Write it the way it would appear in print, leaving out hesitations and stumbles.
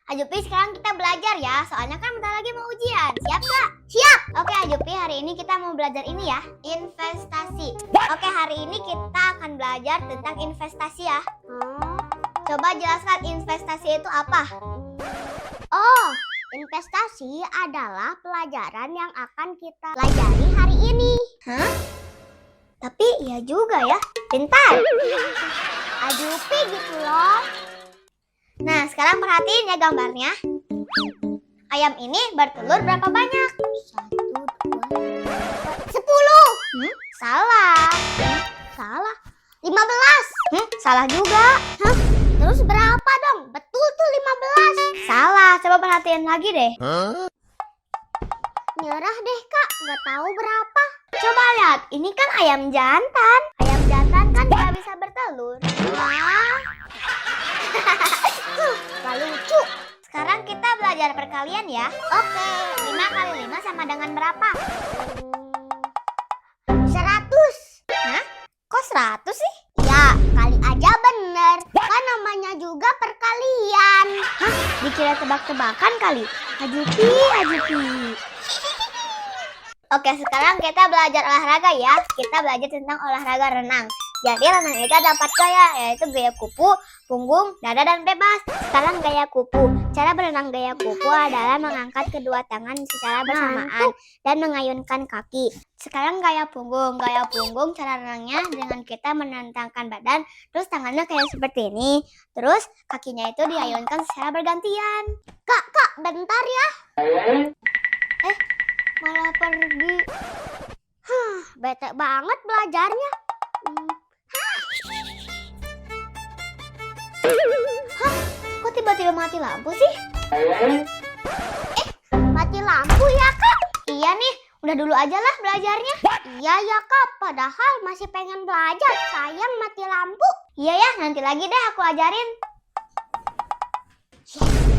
Ajupi, sekarang kita belajar ya. Soalnya kan bentar lagi mau ujian. Siap nggak? Siap. Oke Ajupi, hari ini kita mau belajar ini ya. Investasi. Oke, hari ini kita akan belajar tentang investasi ya. Coba jelaskan investasi itu apa? Oh, investasi adalah pelajaran yang akan kita pelajari hari ini. Hah? Tapi ya juga ya. Pintar. Ajupi gitu loh. Nah, sekarang perhatiin ya gambarnya. Ayam ini bertelur berapa banyak? 1, 2, 3, 4, 10. Salah. Salah. 15. Salah juga. Terus berapa dong? Betul tuh 15. Salah. Coba perhatiin lagi deh. Nyerah deh kak, nggak tahu berapa. Coba lihat, ini kan ayam jantan. Ayam jantan kan nggak bisa bertelur. Wah. Gak lucu. Sekarang kita belajar perkalian ya. Oke, 5 kali 5 sama dengan berapa? 100. Hah? Kok 100 sih? Ya, kali aja bener. Kan namanya juga perkalian. Dikira tebak-tebakan kali. Ajupi. Oke, sekarang kita belajar olahraga ya. Kita belajar tentang olahraga renang. Jadi renang itu ada 4 gaya, yaitu gaya kupu, punggung, dada, dan bebas. Sekarang gaya kupu. Cara berenang gaya kupu adalah mengangkat kedua tangan secara bersamaan dan mengayunkan kaki. Sekarang gaya punggung. Gaya punggung cara renangnya dengan kita menentangkan badan, terus tangannya kayak seperti ini. Terus kakinya itu diayunkan secara bergantian. Kak, bentar ya. Malah pergi. Bete banget belajarnya. Kok tiba-tiba mati lampu sih? Mati lampu ya kak? Iya nih, udah dulu aja lah belajarnya. Iya ya kak, padahal masih pengen belajar. Sayang mati lampu. Iya ya, nanti lagi deh aku ajarin. Yes.